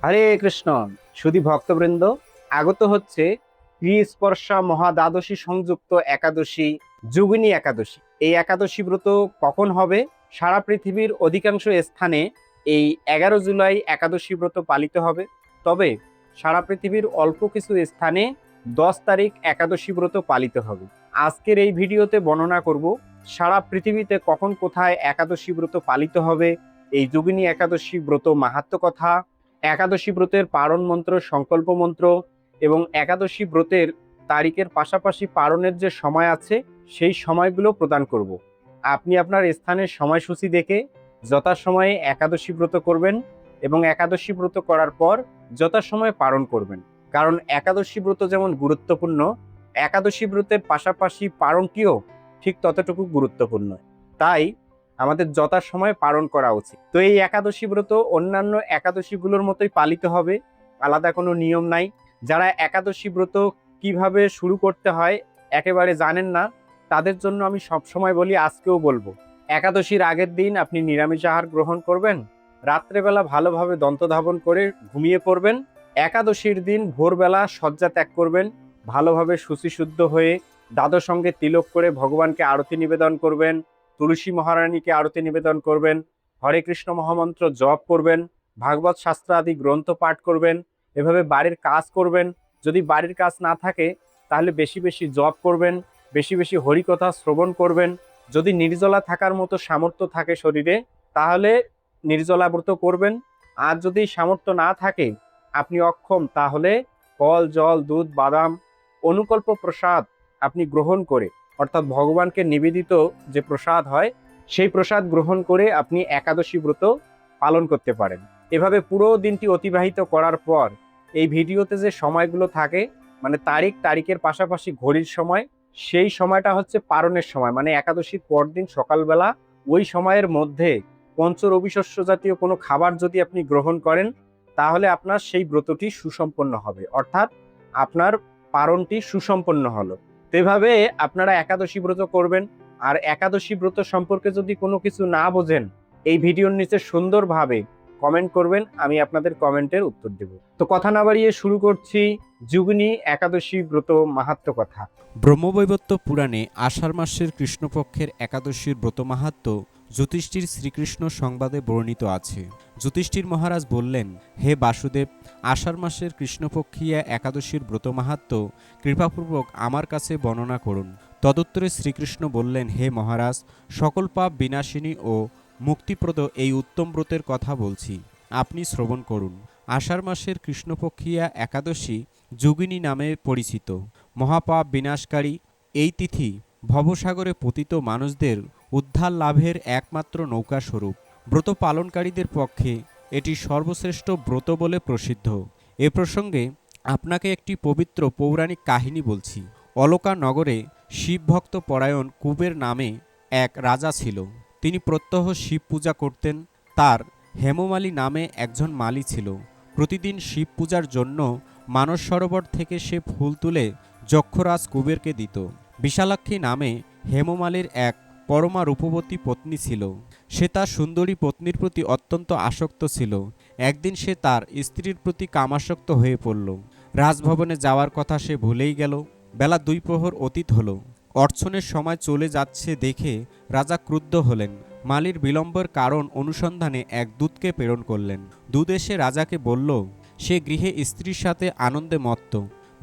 হরে কৃষ্ণ। সুধী ভক্তবৃন্দ, আগত হচ্ছে ত্রিস্পর্শা মহাদ্বাদশী সংযুক্ত একাদশী, যোগিনী একাদশী। এই একাদশী ব্রত কখন হবে? সারা পৃথিবীর অধিকাংশ স্থানে এই 11 জুলাই একাদশী ব্রত পালিত হবে। তবে সারা পৃথিবীর অল্প কিছু স্থানে 10 তারিখ একাদশী ব্রত পালিত হবে। আজকের এই ভিডিওতে বর্ণনা করব সারা পৃথিবীতে কখন কোথায় একাদশী ব্রত পালিত হবে, এই যোগিনী একাদশী ব্রত মাহাত্ম্য কথা, একাদশী ব্রতের পারণ মন্ত্র, সংকল্প মন্ত্র এবং একাদশী ব্রতের তারিখের পাশাপাশি পারণের যে সময় আছে সেই সময়গুলো প্রদান করব। আপনি আপনার স্থানের সময়সূচি দেখে যথাসময়ে একাদশী ব্রত করবেন এবং একাদশী ব্রত করার পর যথাসময়ে পালন করবেন। কারণ একাদশী ব্রত যেমন গুরুত্বপূর্ণ, একাদশী ব্রতের পাশাপাশি পালনটিও ঠিক ততটুকু গুরুত্বপূর্ণ। তাই আমাদের যথাসময়ে পালন করা উচিত। তো এই একাদশী ব্রত অন্যান্য একাদশীগুলোর মতোই পালিত হবে, আলাদা কোনো নিয়ম নাই। যারা একাদশী ব্রত কিভাবে শুরু করতে হয় একেবারে জানেন না, তাদের জন্য আমি সবসময় বলি, আজকেও বলবো, একাদশীর আগের দিন আপনি নিরামিষ আহার গ্রহণ করবেন, রাত্রেবেলা ভালোভাবে দন্তধাবন করে ঘুমিয়ে পড়বেন। একাদশীর দিন ভোরবেলা শয্যা ত্যাগ করবেন, ভালোভাবে শুচিশুদ্ধ হয়ে দ্বাদশ সঙ্গে তিলক করে ভগবানকে আরতি নিবেদন করবেন, তুলসী মহারানীকে আরতি নিবেদন করবেন, হরে কৃষ্ণ মহামন্ত্র জপ করবেন, ভাগবত শাস্ত্র আদি গ্রন্থ পাঠ করবেন, এভাবে বাড়ির কাজ করবেন। যদি বাড়ির কাজ না থাকে তাহলে বেশি বেশি জপ করবেন, বেশি বেশি হরিকথা শ্রবণ করবেন। যদি নির্জলা থাকার মতো সামর্থ্য থাকে শরীরে, তাহলে নির্জলা ব্রত করবেন। আর যদি সামর্থ্য না থাকে, আপনি অক্ষম, তাহলে ফল, জল, দুধ, বাদাম, অনুকল্প প্রসাদ আপনি গ্রহণ করে, অর্থাৎ ভগবানকে নিবেদিত যে প্রসাদ হয় সেই প্রসাদ গ্রহণ করে আপনি একাদশী ব্রত পালন করতে পারেন। এভাবে পুরো দিনটি অতিবাহিত করার পর এই ভিডিওতে যে সময়গুলো থাকে, মানে তারিখের পাশাপাশি ঘড়ির সময়, সেই সময়টা হচ্ছে পারণের সময়, মানে একাদশীর পরদিন সকালবেলা ওই সময়ের মধ্যে পঞ্চ রবিশস্য জাতীয় কোনো খাবার যদি আপনি গ্রহণ করেন, তাহলে আপনার সেই ব্রতটি সুসম্পন্ন হবে, অর্থাৎ আপনার পারণটি সুসম্পন্ন হলো। তো এভাবে আপনারা একাদশী ব্রত করবেন। আর একাদশী ব্রত সম্পর্কে যদি কোনো কিছু না বোঝেন, এই ভিডিওর নিচে সুন্দরভাবে কমেন্ট করবেন, আমি আপনাদের কমেন্টের উত্তর দেব। তো কথা না বাড়িয়ে শুরু করছি যোগিনী একাদশী ব্রত মাহাত্ম্য কথা। ব্রহ্মবৈবর্ত পুরাণে আষাঢ় মাসের কৃষ্ণপক্ষের একাদশীর ব্রত মাহাত্ম্য যুধিষ্ঠির শ্রীকৃষ্ণ সংবাদে বর্ণিত আছে। যুধিষ্ঠির মহারাজ বললেন, হে বাসুদেব, আষাঢ় মাসের কৃষ্ণপক্ষীয়া একাদশীর ব্রত মাহাত্ম্য কৃপাপূর্বক আমার কাছে বর্ণনা করুন। তদুত্তরে শ্রীকৃষ্ণ বললেন, হে মহারাজ, সকল পাপ বিনাশিনী ও মুক্তিপ্রদ এই উত্তম ব্রতের কথা বলছি, আপনি শ্রবণ করুন। আষাঢ় মাসের কৃষ্ণপক্ষীয়া একাদশী যোগিনী নামে পরিচিত। মহাপাপ বিনাশকারী এই তিথি ভবসাগরে পতিত মানুষদের উদ্ধার লাভের একমাত্র নৌকা স্বরূপ। ব্রত পালনকারীদের পক্ষে এটি সর্বশ্রেষ্ঠ ব্রত বলে প্রসিদ্ধ। এ প্রসঙ্গে আপনাকে একটি পবিত্র পৌরাণিক কাহিনী বলছি। অলকা নগরে শিবভক্ত পরায়ণ কুবের নামে এক রাজা ছিল। তিনি প্রত্যহ শিব পূজা করতেন। তার হেমমালী নামে একজন মালী ছিল। প্রতিদিন শিব পূজার জন্য মানস সরোবর থেকে সে ফুল তুলে যক্ষরাজ কুবেরকে দিত। বিশালাক্ষী নামে হেমমালীর এক পরমা রূপবতী পত্নী ছিল। সে তার সুন্দরী পত্নীর প্রতি অত্যন্ত আসক্ত ছিল। একদিন সে তার স্ত্রীর প্রতি কামাসক্ত হয়ে পড়ল। রাজভবনে যাওয়ার কথা সে ভুলেই গেল। বেলা 2 প্রহর অতীত হল। অর্চনের সময় চলে যাচ্ছে দেখে রাজা ক্রুদ্ধ হলেন। মালীর বিলম্বের কারণ অনুসন্ধানে এক দূতকে প্রেরণ করলেন। দূত এসে রাজাকে বলল, সে গৃহে স্ত্রীর সাথে আনন্দে মত্ত।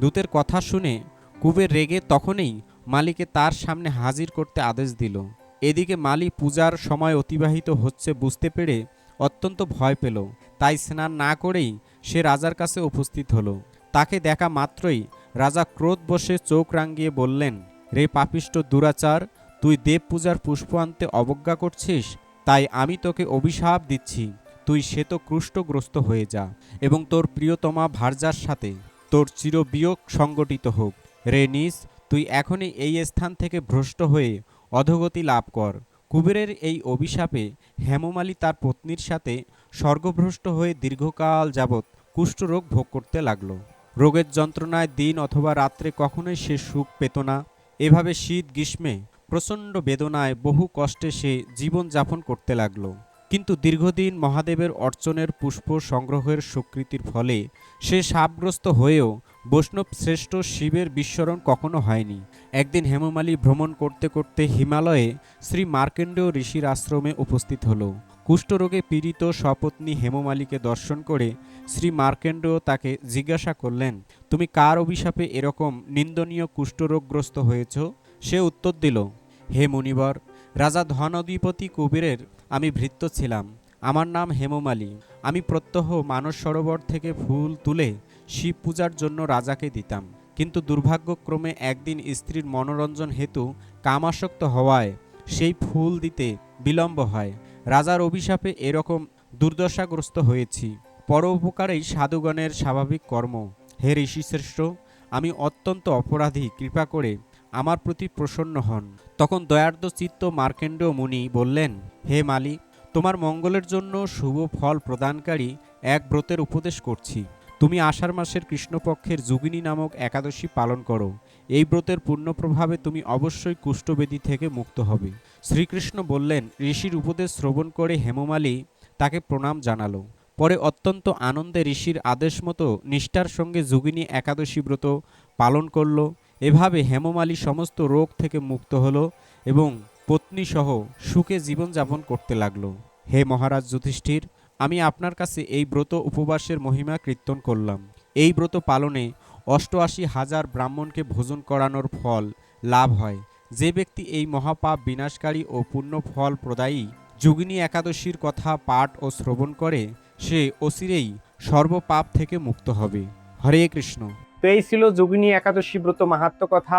দূতের কথা শুনে কুবের রেগে তখনই মালীকে তার সামনে হাজির করতে আদেশ দিল। এদিকে মালী পূজার সময় অতিবাহিত হচ্ছে বুঝতে পেরে অত্যন্ত ভয় পেল। তাই স্নান না করেই সে রাজার কাছে উপস্থিত হলো। তাকে দেখা মাত্রই রাজা ক্রোধ বশে চোখ রাঙিয়ে বললেন, রে পাপিষ্ট দুরাচার, তুই দেব পূজার পুষ্প আনতে অবজ্ঞা করছিস, তাই আমি তোকে অভিশাপ দিচ্ছি, তুই শ্বেতকুষ্ঠগ্রস্ত হয়ে যা এবং তোর প্রিয়তমা ভার্যার সাথে তোর চিরবিয়োগ সংগঠিত হোক। রে নিস, তুই এখনই এই স্থান থেকে ভ্রষ্ট হয়ে অধোগতি লাভ কর। কুবেরের এই অভিশাপে হেমমালী তার পত্নীর সাথে স্বর্গভ্রষ্ট হয়ে দীর্ঘকাল যাবৎ কুষ্ঠরোগ ভোগ করতে লাগল। রোগের যন্ত্রণায় দিন অথবা রাত্রে কখনোই সে সুখ পেত না। এভাবে শীত গ্রীষ্মে প্রচণ্ড বেদনায় বহু কষ্টে সে জীবন যাপন করতে লাগল। কিন্তু দীর্ঘদিন মহাদেবের অর্চনের পুষ্প সংগ্রহের স্বীকৃতির ফলে সে শাপগ্রস্ত হয়েও বৈষ্ণব শ্রেষ্ঠ শিবের বিস্মরণ কখনো হয়নি। একদিন হেমমালী ভ্রমণ করতে করতে হিমালয়ে শ্রী মার্কেন্ডেয় ঋষির আশ্রমে উপস্থিত হল। কুষ্ঠরোগে পীড়িত সপত্নী হেমমালীকে দর্শন করে শ্রী মার্কেন্ডেয় তাকে জিজ্ঞাসা করলেন, তুমি কার অভিশাপে এরকম নিন্দনীয় কুষ্ঠরোগগ্রস্ত হয়েছ? সে উত্তর দিল, হে মুনিবর, রাজা ধনাধিপতি কুবেরের আমি ভৃত্য ছিলাম। আমার নাম হেমমালী। আমি প্রত্যহ মানস সরোবর থেকে ফুল তুলে শিব পূজার জন্য রাজাকে দিতাম, কিন্তু দুর্ভাগ্যক্রমে একদিন স্ত্রীর মনোরঞ্জন হেতু কামাসক্ত হওয়ায় সেই ফুল দিতে বিলম্ব হয়। রাজার অভিশাপে এরকম দুর্দশাগ্রস্ত হয়েছি। পরোপকারেই সাধুগণের স্বাভাবিক কর্ম। হে ঋষিশ্রেষ্ঠ, আমি অত্যন্ত অপরাধী, কৃপা করে আমার প্রতি প্রসন্ন হন। তখন দয়ার্দ্র চিত্ত মার্কেন্ডেয় মুনি বললেন, হে মালি, তোমার মঙ্গলের জন্য শুভ ফল প্রদানকারী এক ব্রতের উপদেশ করছি। তুমি আষাঢ় মাসের কৃষ্ণপক্ষের যোগিনী নামক একাদশী পালন করো। এই ব্রতের পূর্ণ প্রভাবে তুমি অবশ্যই কুষ্ঠব্যাধি থেকে মুক্ত হবে। শ্রীকৃষ্ণ বললেন, ঋষির উপদেশ শ্রবণ করে হেমমালী তাকে প্রণাম জানালো। পরে অত্যন্ত আনন্দে ঋষির আদেশ মতো নিষ্ঠার সঙ্গে যোগিনী একাদশী ব্রত পালন করল। এভাবে হেমমালী সমস্ত রোগ থেকে মুক্ত হল এবং পত্নীসহ সুখে জীবনযাপন করতে লাগল। হে মহারাজ যুধিষ্ঠির, আমি আপনার কাছে এই ব্রত উপবাসের মহিমা কীর্তন করলাম। এই ব্রত পালনে ৮৮,০০০ ব্রাহ্মণকে ভোজন করানোর ফল লাভ হয়। যে ব্যক্তি এই মহাপাপ বিনাশকারী ও পুণ্য ফল প্রদায়ী যোগিনী একাদশীর কথা পাঠ ও শ্রবণ করে সে অচিরেই সর্বপাপ থেকে মুক্ত হবে। হরে কৃষ্ণ। তো এই ছিল যোগিনী একাদশী ব্রত মাহাত্ম্য কথা।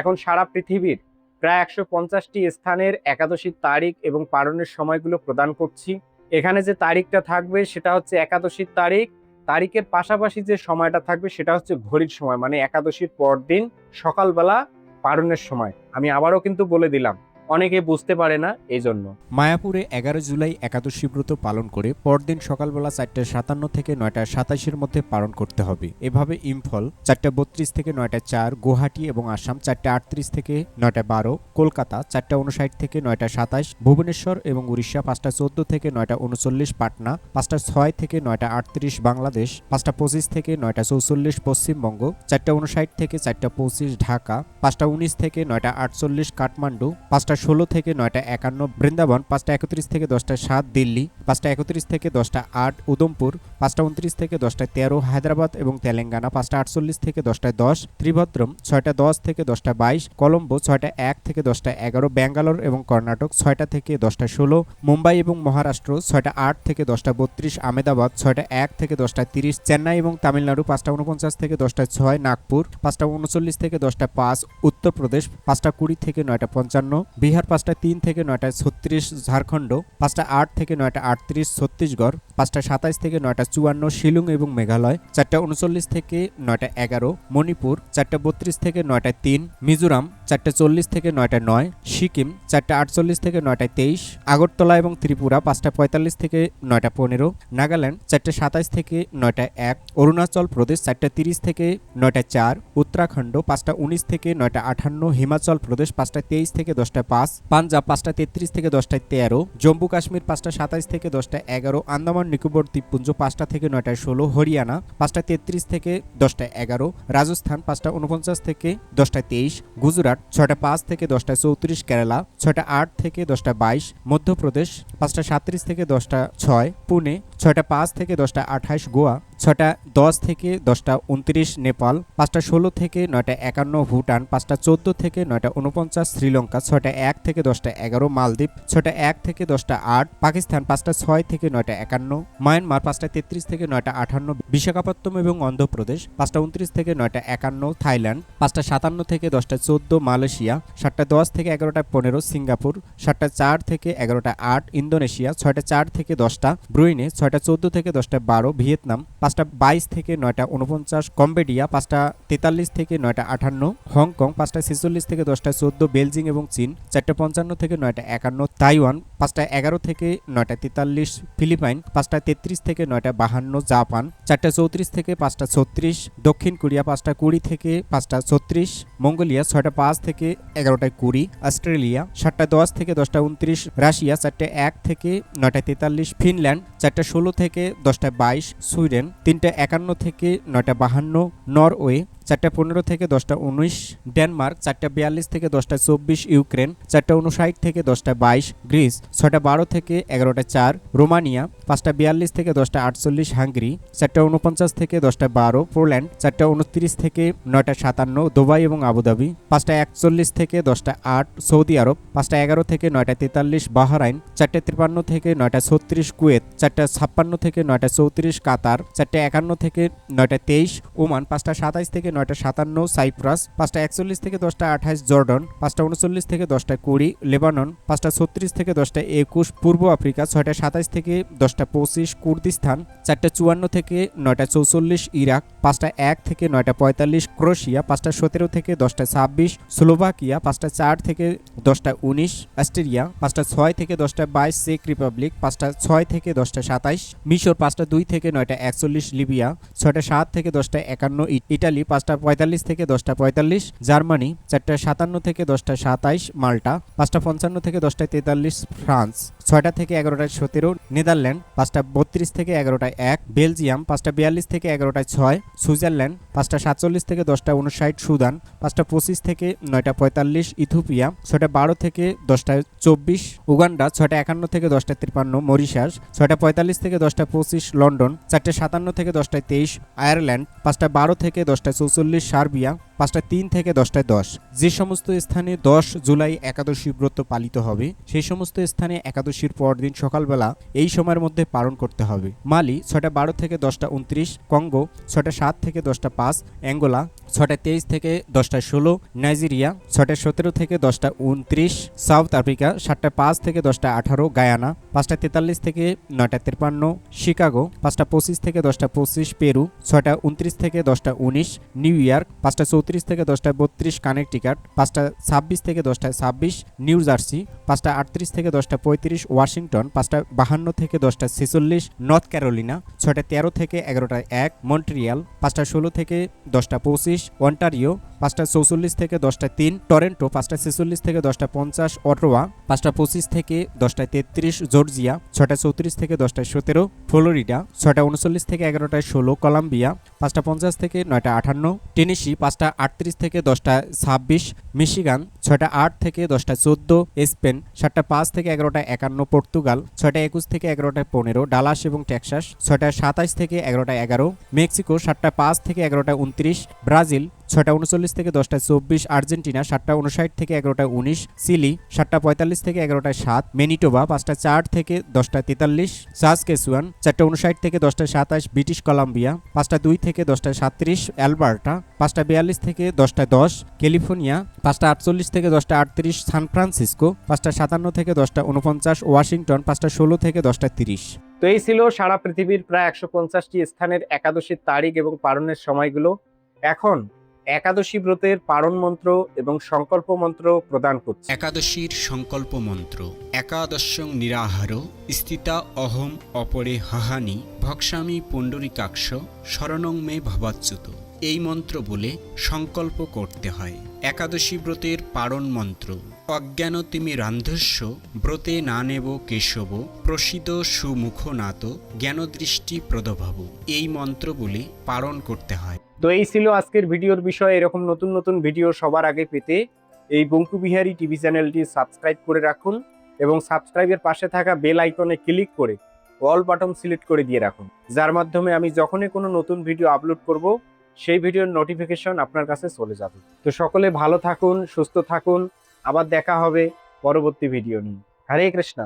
এখন সারা পৃথিবীর প্রায় ১৫০টি স্থানের একাদশীর তারিখ এবং পালনের সময়গুলো প্রদান করছি। এখানে যে তারিখটা থাকবে সেটা হচ্ছে একাদশীর তারিখ। তারিখের পাশাপাশি যে সময়টা থাকবে সেটা হচ্ছে ঘড়ির সময়, মানে একাদশীর পরদিন সকালবেলা পালনের সময়। আমি আবারও কিন্তু বলে দিলাম, অনেকে বুঝতে পারে না, এই জন্য। মায়াপুরে ১১ জুলাই একাদশী ব্রত পালন করে পরদিন সকালবেলা ৪:৫৭ থেকে ৯:২৭-এর মধ্যে পালন করতে হবে। এভাবে ইম্ফল ৪:৩২ থেকে ৯:০৪, গুয়াহাটি এবং আসাম ৪:৩৮ থেকে ৯:১২, কলকাতা ৪:৫৯ থেকে ৯:২৭, ভুবনেশ্বর এবং উড়িষ্যা ৫:১৪ থেকে ৯:৩৯, পাটনা ৫:০৬ থেকে ৯:৩৮, বাংলাদেশ ৫:২৫ থেকে ৯:৪৪, পশ্চিমবঙ্গ ৪:৫৯ থেকে ৪:২৫, ঢাকা ৫:১৯ থেকে ৯:৪৮, কাঠমান্ডু ৫:১৬ থেকে ৯:৫১, বৃন্দাবন ৫:৩১ থেকে ১০:০৭, দিল্লি ৫:৩১ থেকে ১০:০৮, উদমপুর ৫:২৯ থেকে ১০:১৩, হায়দ্রাবাদ এবং তেলেঙ্গানা ৫:৪৮ থেকে ১০:১০, ত্রিভদ্রম ৬:১০ থেকে ১০:২২, কলম্বো ৬:০১ থেকে ১০:১১, ব্যাঙ্গালোর এবং কর্ণাটক ৬টা থেকে ১০:১৬, মুম্বাই এবং মহারাষ্ট্র ৬:০৮ থেকে ১০:৩২, আমেদাবাদ ৬:০১ থেকে ১০:৩০, চেন্নাই এবং তামিলনাড়ু ৫:৪৯ থেকে ১০:০৬, নাগপুর ৫:৩৯ থেকে ১০:০৫, উত্তরপ্রদেশ ৫:২০ থেকে ৯:৫৫, বিহার ৫:০৩ থেকে ৯:৩৬, ঝাড়খণ্ড ৫:০৮ থেকে ৯:৩৮, ছত্তিশগড় ৫:২৭ থেকে ৯:৫৪, শিলং এবং মেঘালয় ৪:৩৯ থেকে ৯:১১, মণিপুর ৪:৩২ থেকে ৯:০৩, মিজোরাম ৪:৪০ থেকে ৯:০৯, সিকিম ৪:৪৮ থেকে ৯:২৩, আগরতলা এবং ত্রিপুরা ৫:৪৫ থেকে ৯:১৫, নাগাল্যান্ড ৪:২৭ থেকে ৯:০১, অরুণাচল প্রদেশ ৪:৩০ থেকে ৯:০৪, উত্তরাখণ্ড ৫:১৯ থেকে ৯:৫৮, হিমাচল প্রদেশ ৫:২৩ থেকে ১০:০৫, পাঞ্জাব ৫:৩৩ থেকে ১০:১৩, জম্মু কাশ্মীর ৫:২৭ থেকে ১০:১১, আন্দামান নিকোবর দ্বীপপুঞ্জ ৫টা থেকে ৯:১৬, হরিয়ানা ৫:৩৩ থেকে ১০:১১, রাজস্থান ৫:৪৯ থেকে ১০:২৩, গুজরাট ৬:০৫ থেকে ১০:৩৪, কেরালা ৬:০৮ থেকে ১০:২২, মধ্যপ্রদেশ ৫:৩৭ থেকে ১০:০৬, পুনে ৬:০৫ থেকে ১০:২৮, গোয়া ৬:১০ থেকে ১০:২৯, নেপাল ৫:১৬ থেকে ৯:৫১, ভুটান ৫:১৪ থেকে ৯:৪৯, শ্রীলঙ্কা ৬:০১ থেকে ১০:১১, মালদ্বীপ ৬:০১ থেকে ১০:০৮, পাকিস্তান ৫:০৬ থেকে ৯:৫১, মায়ানমার ৫:৩৩ থেকে ৯:৫৮, বিশাখাপত্তনম এবং অন্ধ্রপ্রদেশ ৫:২৯ থেকে ৯:৫১, থাইল্যান্ড ৫:৫৭ থেকে ১০:১৪, মালয়েশিয়া ৭:১০ থেকে ১১:১৫, সিঙ্গাপুর ৭:০৪ থেকে ১১:০৮, ইন্দোনেশিয়া ৬:০৪ থেকে ১০টা, ব্রুনেই 6টা 14 থেকে 10টা 12 ভিয়েতনাম, 5টা 22 থেকে 9টা 49 কম্বোডিয়া, 5টা 43 থেকে 9টা 58 হংকং, 5টা 46 থেকে 10টা 14 বেলজিং এবং চীন, 4টা 55 থেকে 9টা 51 তাইওয়ান, 5টা 11 থেকে 9টা 43 ফিলিপাইন, 5টা 33 থেকে 9টা 52 জাপান, 4টা 34 থেকে 5টা 36 দক্ষিণ কোরিয়া, 5টা 20 থেকে 5টা 36 মঙ্গোলিয়া, 6টা 5 থেকে 11টা 20 অস্ট্রেলিয়া, 7টা 10 থেকে 10টা 29 রাশিয়া, 4টা 1 থেকে 9টা 43 ফিনল্যান্ড, 4টা 16 থেকে 10টা 22 সুইডেন, 3টা 51 থেকে 9টা 52 নরওয়ে, 4টা 15 থেকে 10টা 19 ডেনমার্ক, 4টা 42 থেকে 10টা 24 ইউক্রেন, 4টা 59 থেকে 10টা 22 গ্রিস, 6টা 12 থেকে 11টা 4 রোমানিয়া, 5টা 42 থেকে 10টা 48 হাঙ্গেরি, 4টা 49 থেকে 10টা 12 পোল্যান্ড, 4টা 29 থেকে 9টা 57 দুবাই এবং আবুধাবি, 5টা 41 থেকে 10টা 8 সৌদি আরব, 5টা 11 থেকে 9টা 43 বাহরাইন, 4টা 53 থেকে 9টা 36 কুয়েত, 4টা 56 থেকে 9টা 34 কাতার, 4টা 51 থেকে 9টা 23 ওমান, 5টা 27 থেকে 9টা 57 সাইপ্রাস, 5টা 41 থেকে 10টা 28 জর্ডন, 5টা 39 থেকে 10টা 20 লেবানন, 5টা 36 থেকে 10টা 21 পূর্ব আফ্রিকা, 6টা 27 থেকে 10টা 25 কুর্দিস্তান, 4টা 54 থেকে 9টা 44 ইরাক, 5টা 1 থেকে 9টা 45 ক্রোয়েশিয়া, 5টা 17 থেকে 10টা 26 স্লোভাকিয়া, 5টা 4 থেকে 10টা 19 অস্ট্রিয়া, 5টা 6 থেকে 10টা 22 চেক রিপাবলিক, 5টা 6 থেকে 10টা 27 মিশর, 5টা 2 থেকে 9টা 41 লিবিয়া, 6টা 7 থেকে 10টা 51 ইটালি, 5টা 45 থেকে 10টা 45 জার্মানি, 4টা 57 থেকে 10টা 27 মাল্টা, 5টা 55 থেকে 10টা 43 ফ্রান্স, 6টা থেকে 11টা 17 নেদারল্যান্ড, 5টা 32 থেকে 11টা 1 বেলজিয়াম, 5টা 42 থেকে 11টা 6 সুইজারল্যান্ড, 5টা 47 থেকে 10টা 59 সুদান, 5টা 25 থেকে 9টা 45 ইথিওপিয়া, 6টা 12 থেকে 10টা 24 উগান্ডা, 6টা 51 থেকে 10টা 53 মরিশাস, 6টা 45 থেকে 10টা 25 লন্ডন, 4টা 57 থেকে 10টা 23 আয়ারল্যান্ড, 5টা 12 থেকে 10টা 44 সার্বিয়া, 5টা 3 থেকে 10টা 10 যে সমস্ত স্থানে 10 জুলাই একাদশী ব্রত পালিত হবে সেই সমস্ত স্থানে একাদশীর পরদিন সকালবেলা এই সময়ের মধ্যে পালন করতে হবে। মালি 6টা 12 থেকে 10টা 29, কঙ্গো 6টা 7 থেকে 10টা 5, অ্যাঙ্গোলা 6টা 23 থেকে 10টা 16, নাইজেরিয়া 6টা 17 থেকে 10টা 29, সাউথ আফ্রিকা 7টা 5 থেকে 10টা 18, গায়ানা 5টা 43 থেকে 9টা 53, শিকাগো 5টা 25 থেকে 10টা 25, পেরু 6টা 29 থেকে 10টা 19, নিউ ইয়র্ক 5টা 34 থেকে 10টা 32, কানেকটিকাট 5টা 26 থেকে 10টা 26, নিউ জার্সি 5টা 38 থেকে 10টা 35, ওয়াশিংটন 5টা 52 থেকে 10টা 46, নর্থ ক্যারোলিনা 6টা 13 থেকে 11টা 1, মন্ট্রিয়াল 5টা 16 থেকে 10টা 25, অন্টারিও 5টা 44 থেকে 10টা 3, টরেন্টো 5টা 46 থেকে 10টা 50, অটোয়া 5টা 25 থেকে 10টা 33, জর্জিয়া 6টা 34 থেকে 10টা 17, ফ্লোরিডা 6টা 39 থেকে 11টা 16, কলম্বিয়া 5টা 50 থেকে 9টা 58, টেনেসি 5টা 38 থেকে 10টা 26, মিশিগান 6টা 8 থেকে 10টা 14, স্পেন 7টা 5 থেকে 11টা 51, পর্তুগাল 6টা 21 থেকে 11টা 15, ডালাস এবং টেক্সাস 6টা 27 থেকে 11টা 11, মেক্সিকো 7টা 5 থেকে 11টা 29, ব্রাজিল 6টা 39 থেকে 10টা 24, আর্জেন্টিনা 7টা 59 থেকে 11টা 19, চিলি 7টা 45 থেকে 11টা 7, ম্যানিটোবা 5টা 4 থেকে 10টা 43, সাসকেচুয়ান 4টা 59 থেকে 10টা 27, ব্রিটিশ কলাম্বিয়া 5টা 2 থেকে 10টা 37, অ্যালবার্টা 5টা 42 থেকে 10টা 10, ক্যালিফোর্নিয়া 5টা 48 থেকে 10টা 38, সান ফ্রান্সিসকো 5টা 57 থেকে 10টা 49, ওয়াশিংটন 5টা 16 থেকে 10টা 30। তো এই ছিল সারা পৃথিবীর প্রায় 150টি স্থানের একাদশীর তারিখ এবং পালনের সময়গুলো। এখন একাদশী ব্রতের পারণ মন্ত্র এবং সংকল্প মন্ত্র প্রদান করছে। একাদশীর সংকল্প মন্ত্র। একাদশং নিরাহার স্থিতা অহম অপরে হাহানি ভক্সামি পুণ্ডরিকাক্ষ শরণং মে ভবাচ্যুত। এই মন্ত্র বলে সংকল্প করতে হয়। একাদশী ব্রতের পারণ মন্ত্র। অজ্ঞান তিমি রান্ধস্য ব্রতে না নেব কেশব প্রসিদ সুমুখনাত জ্ঞানদৃষ্টি প্রদভাব। এই মন্ত্র বলে পালন করতে হয়। তো এই ছিল আজকের ভিডিওর বিষয়। এরকম নতুন নতুন ভিডিও সবার আগে পেতে এই বঙ্কু বিহারী টিভি চ্যানেলটি সাবস্ক্রাইব করে রাখুন এবং সাবস্ক্রাইবের পাশে থাকা বেল আইকনে ক্লিক করে অল বাটন সিলেক্ট করে দিয়ে রাখুন, যার মাধ্যমে আমি যখনই কোনো নতুন ভিডিও আপলোড করব সেই ভিডিওর নোটিফিকেশন আপনার কাছে চলে যাবে। তো সকলে ভালো থাকুন, সুস্থ থাকুন, আবার দেখা হবে পরবর্তী ভিডিও নিয়ে। হরে কৃষ্ণা।